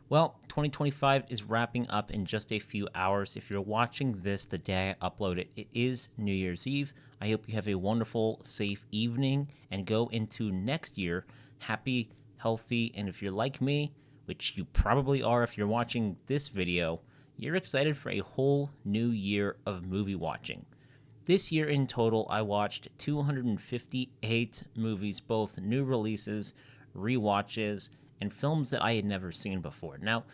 Well, 2025 is wrapping up in just a few hours. If you're watching this the day I upload it, it is New Year's Eve. I hope you have a wonderful, safe evening and go into next year happy, healthy, and if you're like me, which you probably are if you're watching this video, you're excited for a whole new year of movie watching. This year in total, I watched 258 movies, both new releases, rewatches, and films that I had never seen before. Now,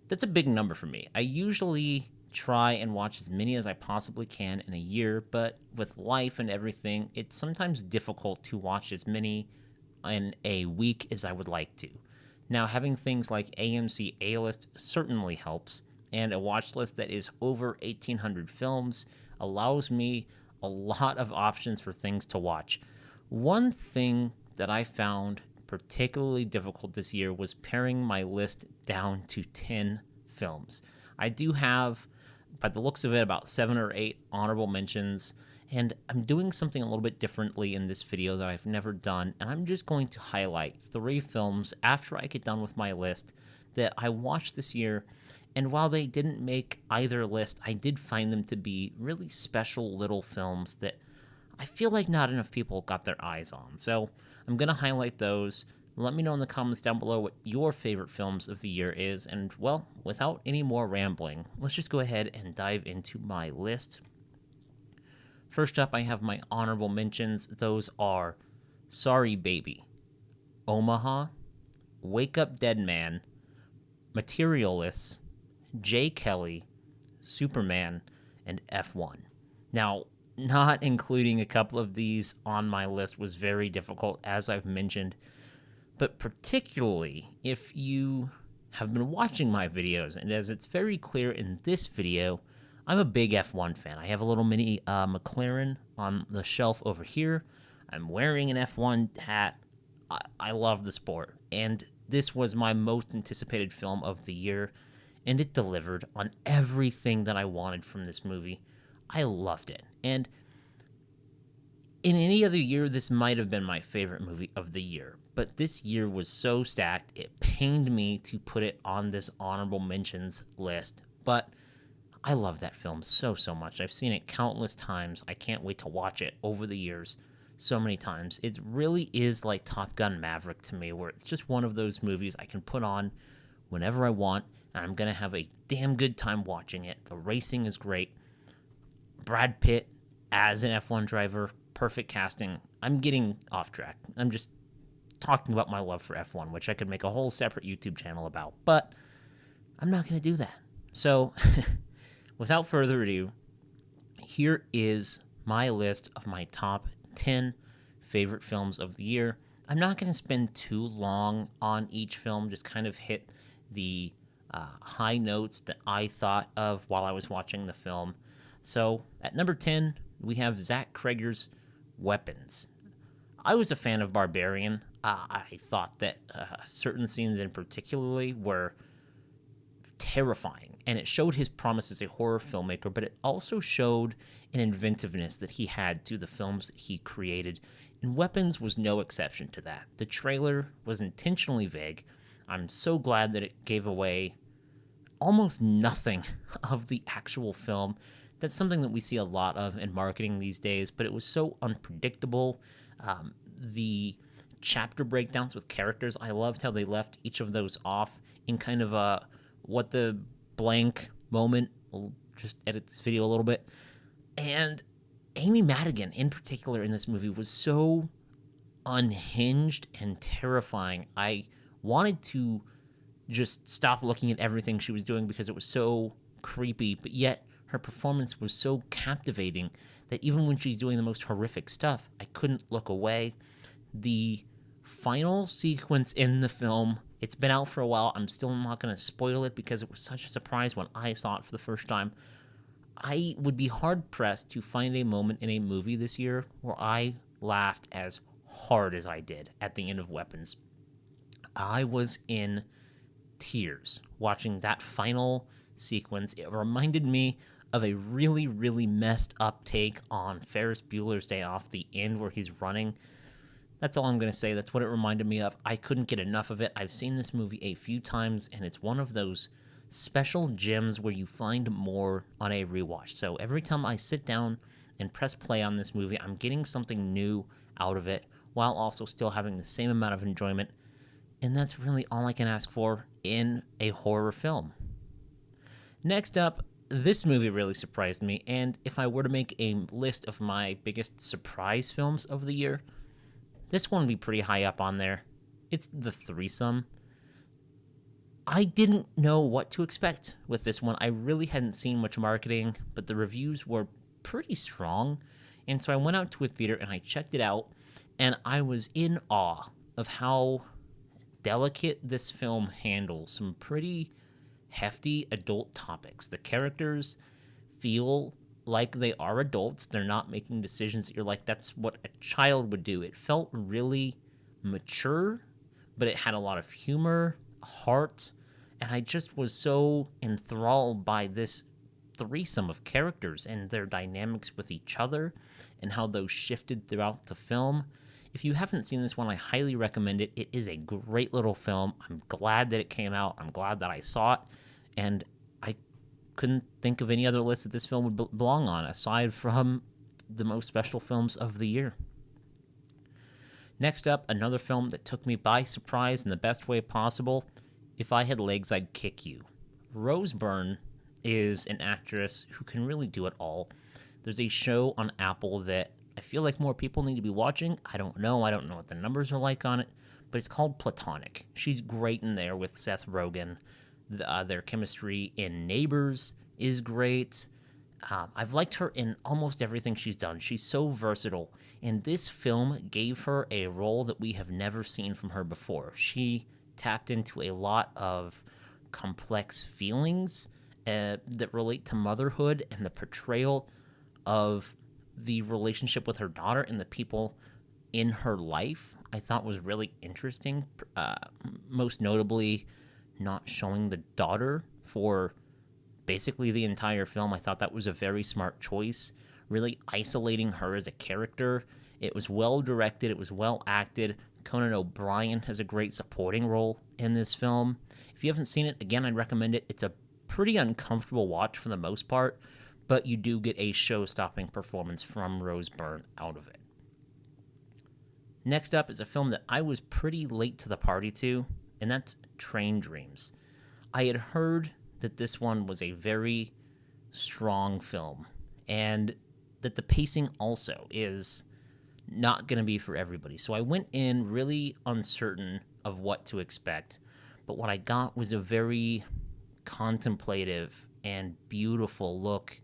that's a big number for me. I usually try and watch as many as I possibly can in a year, but with life and everything, it's sometimes difficult to watch as many in a week as I would like to. Now, having things like AMC A List certainly helps, and a watch list that is over 1,800 films allows me a lot of options for things to watch. One thing that I found particularly difficult this year was paring my list down to 10 films. I do have, by the looks of it, about 7 or 8 honorable mentions, and I'm doing something a little bit differently in this video that I've never done, and I'm just going to highlight 3 films after I get done with my list that I watched this year, and while they didn't make either list, I did find them to be really special little films that I feel like not enough people got their eyes on. So I'm going to highlight those. Let me know in the comments down below what your favorite films of the year is. And, well, without any more rambling, let's just go ahead and dive into my list. First up, I have my honorable mentions. Those are Sorry Baby, Omaha, Wake Up Dead Man, Materialists, Jay Kelly, Superman, and F1. Now, not including a couple of these on my list was very difficult, as I've mentioned, but particularly if you have been watching my videos, and as it's very clear in this video, I'm a big F1 fan. I have a little mini McLaren on the shelf over here. I'm wearing an F1 hat. I love the sport, and this was my most anticipated film of the year, and it delivered on everything that I wanted from this movie. I loved it, and in any other year, this might have been my favorite movie of the year, but this year was so stacked, it pained me to put it on this honorable mentions list, but I love that film so, so much. I've seen it countless times. I can't wait to watch it over the years so many times. It really is like Top Gun Maverick to me, where it's just one of those movies I can put on whenever I want, and I'm going to have a damn good time watching it. The racing is great. Brad Pitt as an F1 driver, perfect casting. I'm getting off track. I'm just talking about my love for F1, which I could make a whole separate YouTube channel about, but I'm not going to do that. So, without further ado, here is my list of my top 10 favorite films of the year. I'm not going to spend too long on each film, just kind of hit the high notes that I thought of while I was watching the film. So, at number 10, we have Zach Cregger's Weapons. I was a fan of Barbarian. I thought that certain scenes in particularly were terrifying, and it showed his promise as a horror filmmaker, but it also showed an inventiveness that he had to the films that he created, and Weapons was no exception to that. The trailer was intentionally vague. I'm so glad that it gave away almost nothing of the actual film. That's something that we see a lot of in marketing these days, but it was so unpredictable. The chapter breakdowns with characters, I loved how they left each of those off in kind of a what the blank moment. I'll just edit this video a little bit. And Amy Madigan, in particular, in this movie was so unhinged and terrifying. I wanted to just stop looking at everything she was doing because it was so creepy, but yet her performance was so captivating that even when she's doing the most horrific stuff, I couldn't look away. The final sequence in the film, it's been out for a while. I'm still not going to spoil it because it was such a surprise when I saw it for the first time. I would be hard-pressed to find a moment in a movie this year where I laughed as hard as I did at the end of Weapons. I was in tears watching that final sequence. It reminded me of a really, really messed up take on Ferris Bueller's Day Off, the end where he's running. That's all I'm going to say. That's what it reminded me of. I couldn't get enough of it. I've seen this movie a few times, and it's one of those special gems where you find more on a rewatch. So every time I sit down and press play on this movie, I'm getting something new out of it while also still having the same amount of enjoyment. And that's really all I can ask for in a horror film. Next up, this movie really surprised me, and if I were to make a list of my biggest surprise films of the year, this one would be pretty high up on there. It's The Threesome. I didn't know what to expect with this one. I really hadn't seen much marketing, but the reviews were pretty strong. And so I went out to a theater and I checked it out, and I was in awe of how delicate this film handles some pretty hefty adult topics. The characters feel like they are adults. They're not making decisions that you're like, that's what a child would do. It felt really mature, but it had a lot of humor, heart, and I just was so enthralled by this threesome of characters and their dynamics with each other and how those shifted throughout the film. If you haven't seen this one, I highly recommend it. It is a great little film. I'm glad that it came out. I'm glad that I saw it. And I couldn't think of any other list that this film would belong on, aside from the most special films of the year. Next up, another film that took me by surprise in the best way possible. If I Had Legs, I'd Kick You. Rose Byrne is an actress who can really do it all. There's a show on Apple that I feel like more people need to be watching. I don't know what the numbers are like on it, but it's called Platonic. She's great in there with Seth Rogen. Their chemistry in Neighbors is great. I've liked her in almost everything she's done. She's so versatile, and this film gave her a role that we have never seen from her before. She tapped into a lot of complex feelings that relate to motherhood and the portrayal of the relationship with her daughter and the people in her life. I thought was really interesting, most notably not showing the daughter for basically the entire film. I thought that was a very smart choice, really isolating her as a character. It was well directed, it was well acted. Conan O'Brien has a great supporting role in this film. If you haven't seen it, again, I'd recommend it. It's a pretty uncomfortable watch for the most part, but you do get a show-stopping performance from Rose Byrne out of it. Next up is a film that I was pretty late to the party to, and that's Train Dreams. I had heard that this one was a very strong film, and that the pacing also is not going to be for everybody. So I went in really uncertain of what to expect, but what I got was a very contemplative and beautiful look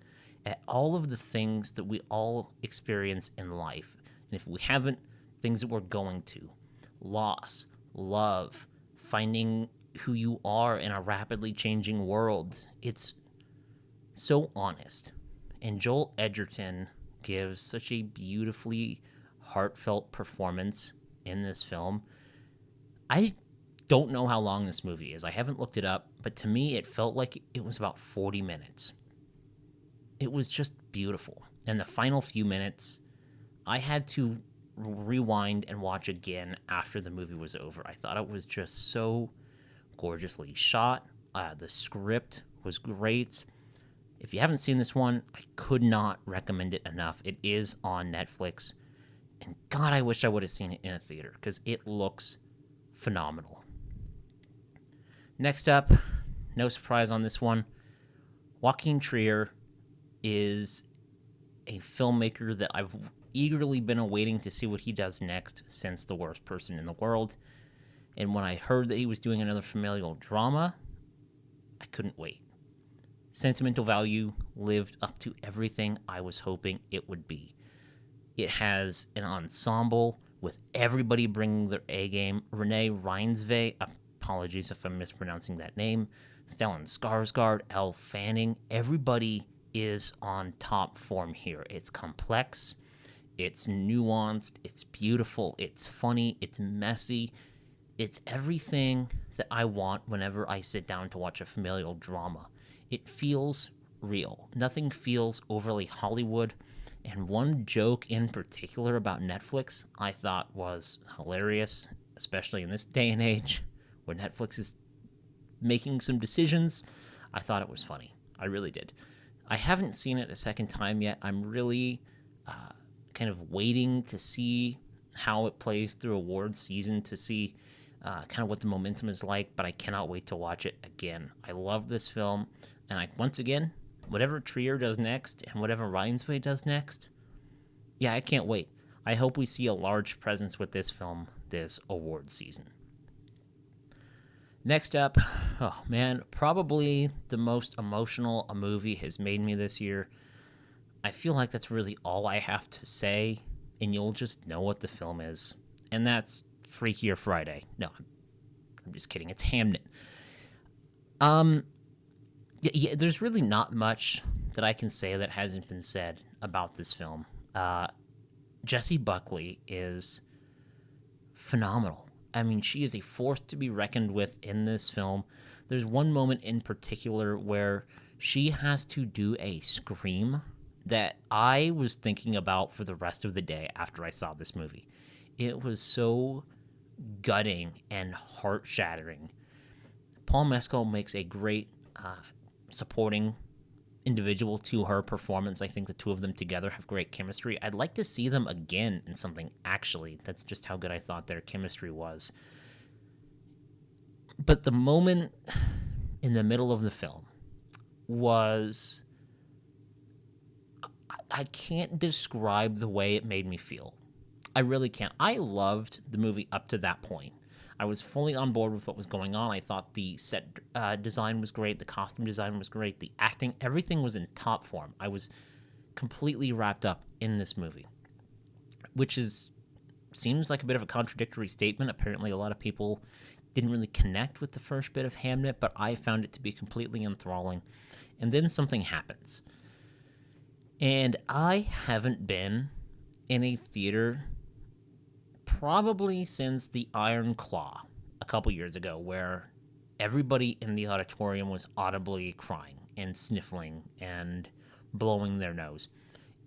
at all of the things that we all experience in life. And if we haven't, things that we're going to. Loss, love, finding who you are in a rapidly changing world. It's so honest. And Joel Edgerton gives such a beautifully heartfelt performance in this film. I don't know how long this movie is. I haven't looked it up, but to me it felt like it was about 40 minutes. It was just beautiful. And the final few minutes, I had to rewind and watch again after the movie was over. I thought it was just so gorgeously shot. The script was great. If you haven't seen this one, I could not recommend it enough. It is on Netflix. And God, I wish I would have seen it in a theater because it looks phenomenal. Next up, no surprise on this one, Joaquin Trier is a filmmaker that I've eagerly been awaiting to see what he does next since The Worst Person in the World. And when I heard that he was doing another familial drama, I couldn't wait. Sentimental Value lived up to everything I was hoping it would be. It has an ensemble with everybody bringing their A game. Renee Reinsve, apologies if I'm mispronouncing that name, Stellan Skarsgård, Elle Fanning, everybody is on top form here. It's complex, it's nuanced, it's beautiful, it's funny, it's messy. It's everything that I want whenever I sit down to watch a familial drama. It feels real. Nothing feels overly Hollywood, And one joke in particular about Netflix I thought was hilarious, especially in this day and age where Netflix is making some decisions. I thought it was funny. I really did. I haven't seen it a second time yet. I'm really kind of waiting to see how it plays through awards season, to see kind of what the momentum is like, but I cannot wait to watch it again. I love this film, and once again, whatever Trier does next and whatever Reinsve does next, yeah, I can't wait. I hope we see a large presence with this film this award season. Next up, oh man, probably the most emotional a movie has made me this year. I feel like that's really all I have to say, and you'll just know what the film is. And that's Freakier Friday. No, I'm just kidding. It's Hamnet. There's really not much that I can say that hasn't been said about this film. Jessie Buckley is phenomenal. I mean, she is a force to be reckoned with in this film. There's one moment in particular where she has to do a scream that I was thinking about for the rest of the day after I saw this movie. It was so gutting and heart-shattering. Paul Mescal makes a great supporting individual to her performance. I think the two of them together have great chemistry. I'd like to see them again in something, actually. That's just how good I thought their chemistry was. But the moment in the middle of the film was... I can't describe the way it made me feel. I really can't. I loved the movie up to that point. I was fully on board with what was going on. I thought the set design was great. The costume design was great. The acting, everything was in top form. I was completely wrapped up in this movie, which seems like a bit of a contradictory statement. Apparently, a lot of people didn't really connect with the first bit of Hamnet, but I found it to be completely enthralling. And then something happens. And I haven't been in a theater probably since the Iron Claw a couple years ago, where everybody in the auditorium was audibly crying and sniffling and blowing their nose.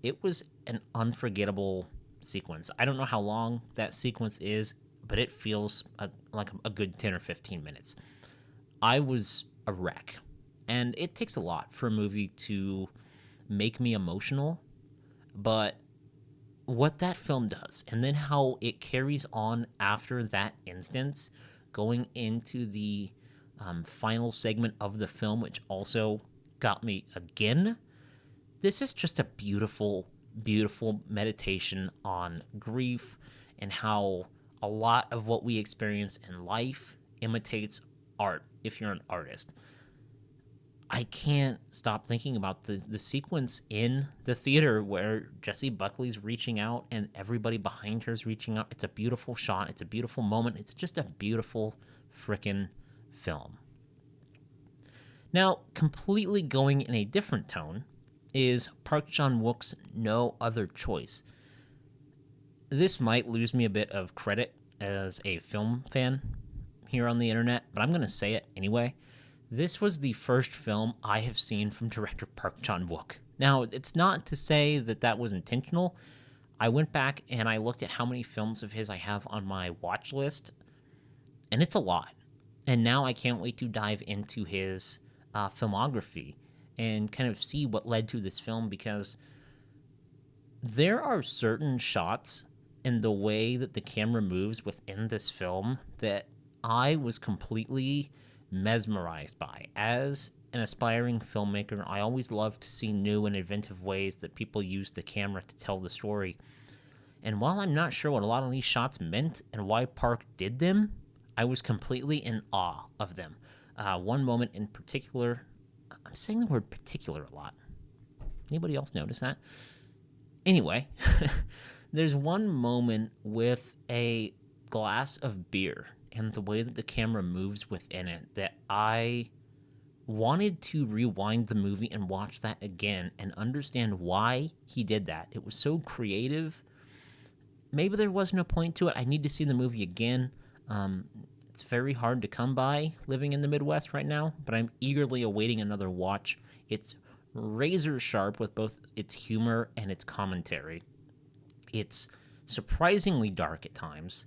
It was an unforgettable sequence. I don't know how long that sequence is, but it feels like a good 10 or 15 minutes. I was a wreck. And it takes a lot for a movie to make me emotional, but what that film does, and then how it carries on after that instance, going into the final segment of the film, which also got me again. This is just a beautiful, beautiful meditation on grief and how a lot of what we experience in life imitates art if you're an artist. I can't stop thinking about the sequence in the theater where Jessie Buckley's reaching out and everybody behind her is reaching out. It's a beautiful shot. It's a beautiful moment. It's just a beautiful frickin' film. Now, completely going in a different tone is Park Chan-wook's No Other Choice. This might lose me a bit of credit as a film fan here on the internet, but I'm going to say it anyway. This was the first film I have seen from director Park Chan-wook. Now, it's not to say that that was intentional. I went back and I looked at how many films of his I have on my watch list, and it's a lot. And now I can't wait to dive into his filmography and kind of see what led to this film, because there are certain shots in the way that the camera moves within this film that I was completely mesmerized by. As an aspiring filmmaker, I always love to see new and inventive ways that people use the camera to tell the story. And while I'm not sure what a lot of these shots meant and why Park did them, I was completely in awe of them. One moment in particular, I'm saying the word particular a lot. Anybody else notice that? Anyway, there's one moment with a glass of beer and the way that the camera moves within it that I wanted to rewind the movie and watch that again and understand why he did that. It was so creative. Maybe there wasn't a point to it. I need to see the movie again. It's very hard to come by living in the Midwest right now, but I'm eagerly awaiting another watch. It's razor sharp with both its humor and its commentary. It's surprisingly dark at times,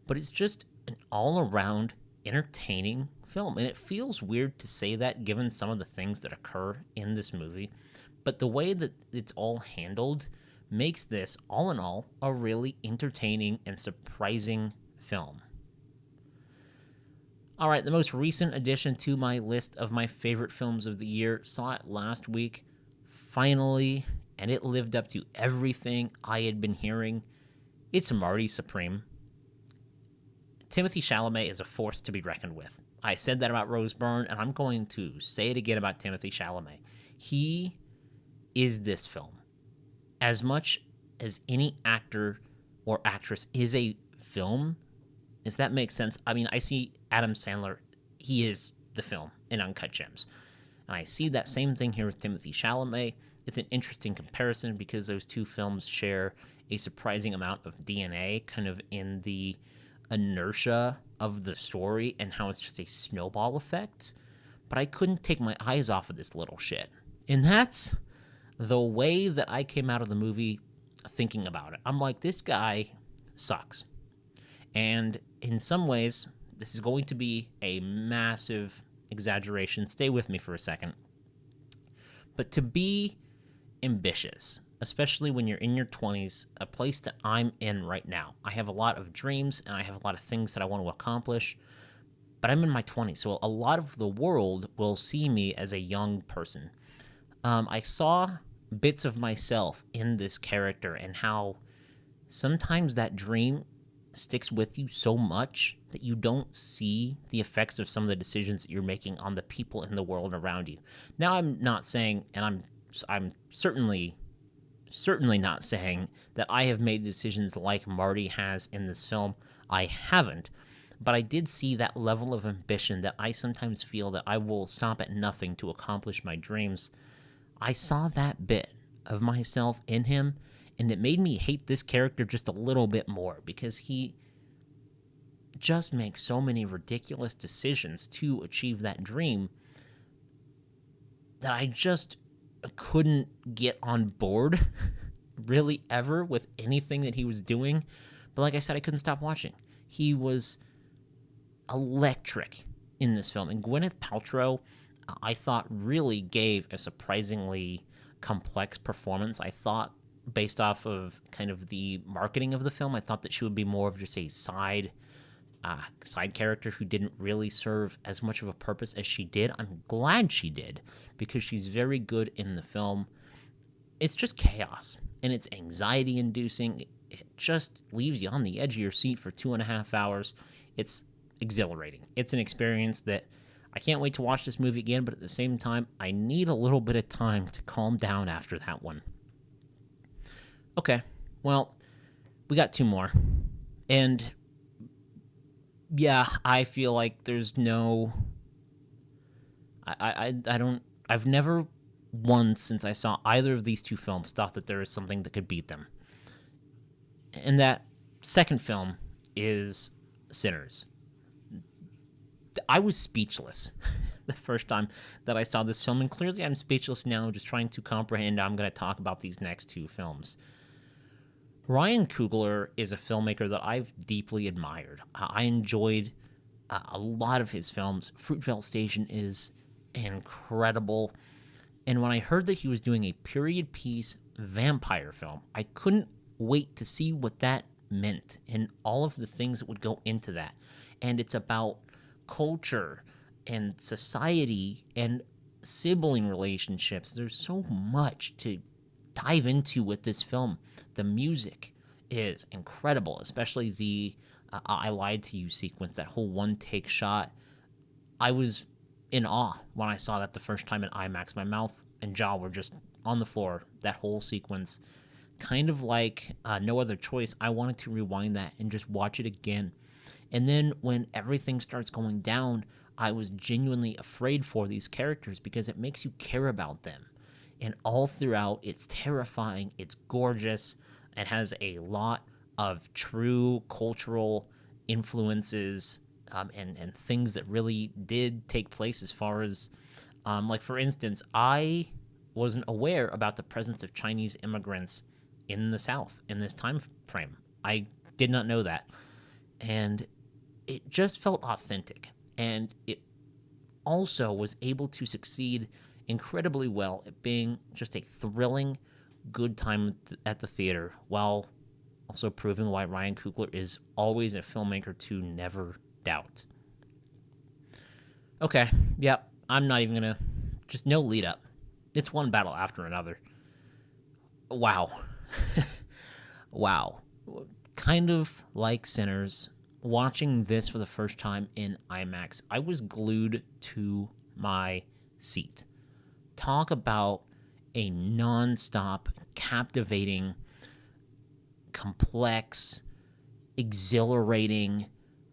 but it's just an all around entertaining film. And it feels weird to say that given some of the things that occur in this movie. But the way that it's all handled makes this, all in all, a really entertaining and surprising film. All right, the most recent addition to my list of my favorite films of the year, saw it last week, finally, and it lived up to everything I had been hearing. It's Marty Supreme. Timothée Chalamet is a force to be reckoned with. I said that about Rose Byrne, and I'm going to say it again about Timothée Chalamet. He is this film. As much as any actor or actress is a film, if that makes sense. I mean, I see Adam Sandler. He is the film in Uncut Gems. And I see that same thing here with Timothée Chalamet. It's an interesting comparison because those two films share a surprising amount of DNA kind of in the inertia of the story and how it's just a snowball effect. But I couldn't take my eyes off of this little shit. And that's the way that I came out of the movie thinking about it. I'm like, this guy sucks. And in some ways, this is going to be a massive exaggeration. Stay with me for a second. But to be ambitious, especially when you're in your 20s, a place that I'm in right now. I have a lot of dreams and I have a lot of things that I want to accomplish, but I'm in my 20s, so a lot of the world will see me as a young person. I saw bits of myself in this character and how sometimes that dream sticks with you so much that you don't see the effects of some of the decisions that you're making on the people in the world around you. Now, I'm not saying, and I'm certainly not saying that I have made decisions like Marty has in this film. I haven't, but I did see that level of ambition that I sometimes feel that I will stop at nothing to accomplish my dreams. I saw that bit of myself in him, and it made me hate this character just a little bit more because he just makes so many ridiculous decisions to achieve that dream that I just couldn't get on board really ever with anything that he was doing. But like I said, I couldn't stop watching. He was electric in this film. And Gwyneth Paltrow, I thought, really gave a surprisingly complex performance. I thought, based off of kind of the marketing of the film, I thought that she would be more of just a side character who didn't really serve as much of a purpose as she did. I'm glad she did because she's very good in the film. It's just chaos and it's anxiety inducing. It just leaves you on the edge of your seat for 2.5 hours. It's exhilarating. It's an experience that I can't wait to watch this movie again, but at the same time, I need a little bit of time to calm down after that one. Okay, well, we got two more. And yeah, I feel like there's no... I don't... I've never once since I saw either of these two films thought that there is something that could beat them. And that second film is Sinners. I was speechless the first time that I saw this film, and clearly I'm speechless now, just trying to comprehend how I'm going to talk about these next two films. Ryan Coogler is a filmmaker that I've deeply admired. I enjoyed a lot of his films. Fruitvale Station is incredible. And when I heard that he was doing a period piece vampire film, I couldn't wait to see what that meant and all of the things that would go into that. And it's about culture and society and sibling relationships. There's so much to dive into with this film. The music is incredible, especially the I Lied to You sequence, that whole one-take shot. I was in awe when I saw that the first time in IMAX. My mouth and jaw were just on the floor, that whole sequence. Kind of like No Other Choice, I wanted to rewind that and just watch it again. And then when everything starts going down, I was genuinely afraid for these characters because it makes you care about them. And all throughout, it's terrifying, it's gorgeous, it has a lot of true cultural influences and things that really did take place as far as, like, for instance, I wasn't aware about the presence of Chinese immigrants in the South in this time frame. I did not know that. And it just felt authentic. And it also was able to succeed incredibly well at being just a thrilling, good time at the theater, while also proving why Ryan Coogler is always a filmmaker to never doubt. Okay, yep, I'm not even gonna. Just no lead up. It's one battle after another. Wow. Wow. Kind of like Sinners, watching this for the first time in IMAX, I was glued to my seat. Talk about a non-stop, captivating, complex, exhilarating,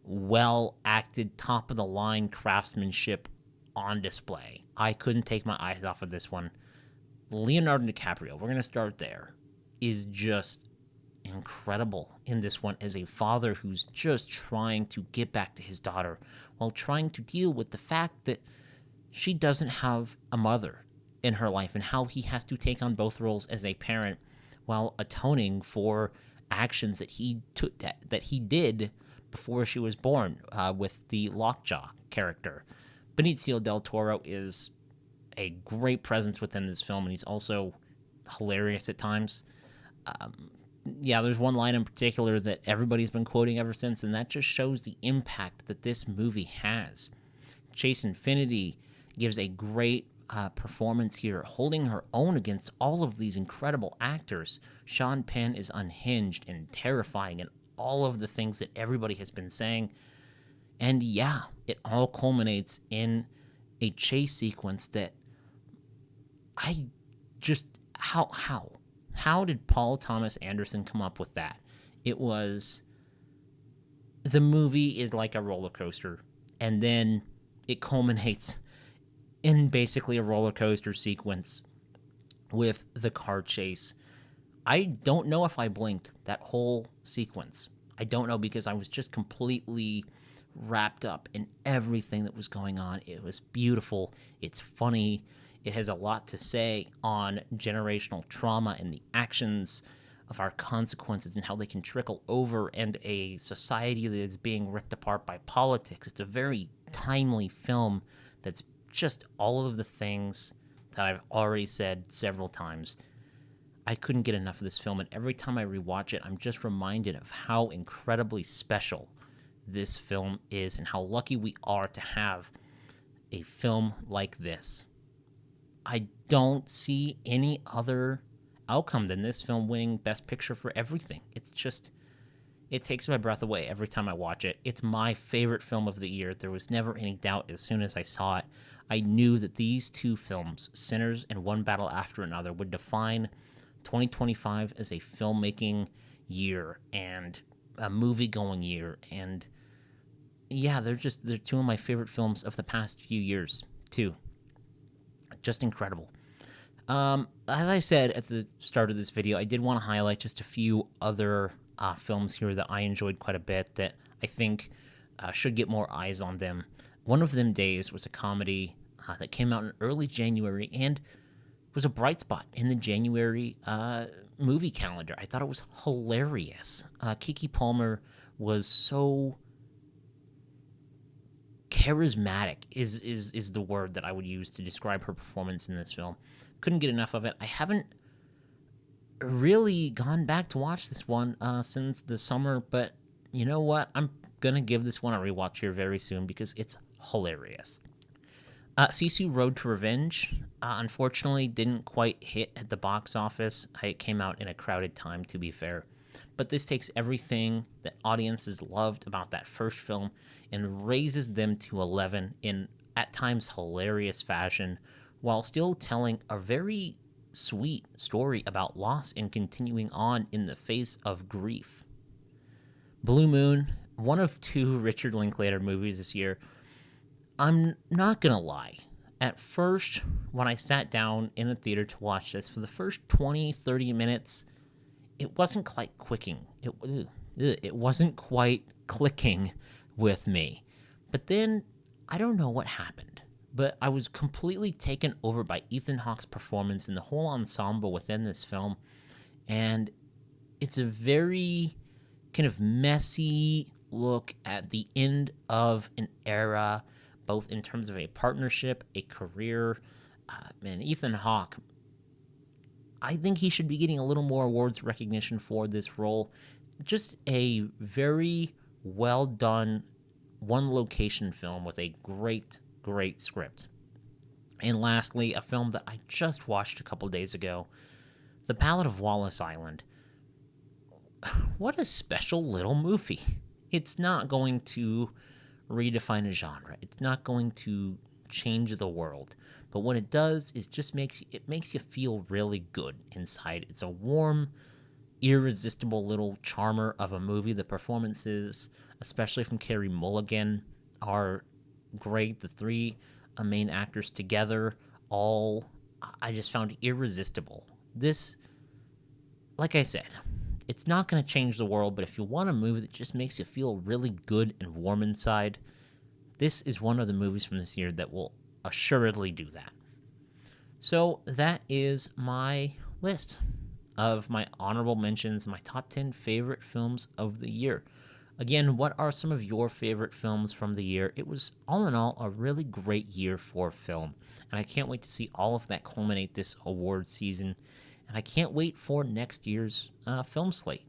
well-acted, top-of-the-line craftsmanship on display. I couldn't take my eyes off of this one. Leonardo DiCaprio, we're going to start there, is just incredible in this one as a father who's just trying to get back to his daughter while trying to deal with the fact that she doesn't have a mother in her life, and how he has to take on both roles as a parent while atoning for actions that he took that he did before she was born, with the Lockjaw character. Benicio del Toro is a great presence within this film, and he's also hilarious at times. Yeah, there's one line in particular that everybody's been quoting ever since, and that just shows the impact that this movie has. Chase Infinity gives a great performance here, holding her own against all of these incredible actors. Sean Penn is unhinged and terrifying, and all of the things that everybody has been saying. And yeah, it all culminates in a chase sequence that I just how did Paul Thomas Anderson come up with that? It was, the movie is like a roller coaster, and then it culminates in basically a roller coaster sequence with the car chase. I don't know if I blinked that whole sequence. I don't know, because I was just completely wrapped up in everything that was going on. It was beautiful. It's funny. It has a lot to say on generational trauma and the actions of our consequences and how they can trickle over, and a society that is being ripped apart by politics. It's a very timely film that's just all of the things that I've already said several times. I couldn't get enough of this film, and every time I rewatch it, I'm just reminded of how incredibly special this film is and how lucky we are to have a film like this. I don't see any other outcome than this film winning Best Picture for everything. It's just, it takes my breath away every time I watch it. It's my favorite film of the year. There was never any doubt as soon as I saw it. I knew that these two films, Sinners and One Battle After Another, would define 2025 as a filmmaking year and a movie-going year. And yeah, they're two of my favorite films of the past few years, too. Just incredible. As I said at the start of this video, I did want to highlight just a few other films here that I enjoyed quite a bit that I think should get more eyes on them. One of Them Days was a comedy that came out in early January and was a bright spot in the January movie calendar. I thought it was hilarious. Keke Palmer was so charismatic is the word that I would use to describe her performance in this film. Couldn't get enough of it. I haven't really gone back to watch this one since the summer, but you know what? I'm going to give this one a rewatch here very soon because it's hilarious. Sisu Road to Revenge, unfortunately, didn't quite hit at the box office. It came out in a crowded time, to be fair. But this takes everything that audiences loved about that first film and raises them to 11 in, at times, hilarious fashion, while still telling a very sweet story about loss and continuing on in the face of grief. Blue Moon, one of two Richard Linklater movies this year. I'm not going to lie. At first, when I sat down in a theater to watch this, for the first 20, 30 minutes, it wasn't quite clicking. It wasn't quite clicking with me. But then, I don't know what happened. but I was completely taken over by Ethan Hawke's performance and the whole ensemble within this film. And it's a very kind of messy look at the end of an era, both in terms of a partnership, a career. Man, Ethan Hawke, I think he should be getting a little more awards recognition for this role. Just a very well done one location film with a great script. And lastly, a film that I just watched a couple days ago, The Ballad of Wallace Island. What a special little movie. It's not going to redefine a genre. It's not going to change the world. But what it does is just makes you feel really good inside. It's a warm, irresistible little charmer of a movie. The performances, especially from Carey Mulligan, are great. The three main actors together, all I just found irresistible. This, like I said, it's not going to change the world, but if you want a movie that just makes you feel really good and warm inside, this is one of the movies from this year that will assuredly do that. So that is my list of my honorable mentions, my top 10 favorite films of the year. Again, what are some of your favorite films from the year? It was, all in all, a really great year for film, and I can't wait to see all of that culminate this award season, and I can't wait for next year's film slate.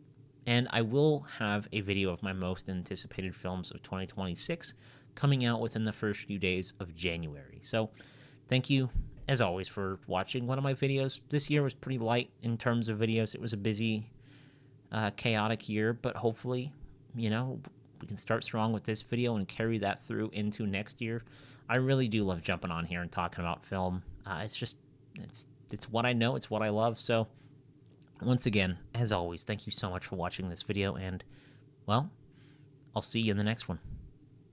And I will have a video of my most anticipated films of 2026 coming out within the first few days of January. So thank you, as always, for watching one of my videos. This year was pretty light in terms of videos. It was a busy, chaotic year, but hopefully, we can start strong with this video and carry that through into next year. I really do love jumping on here and talking about film. It's what I know. It's what I love. So once again, as always, thank you so much for watching this video, and, well, I'll see you in the next one.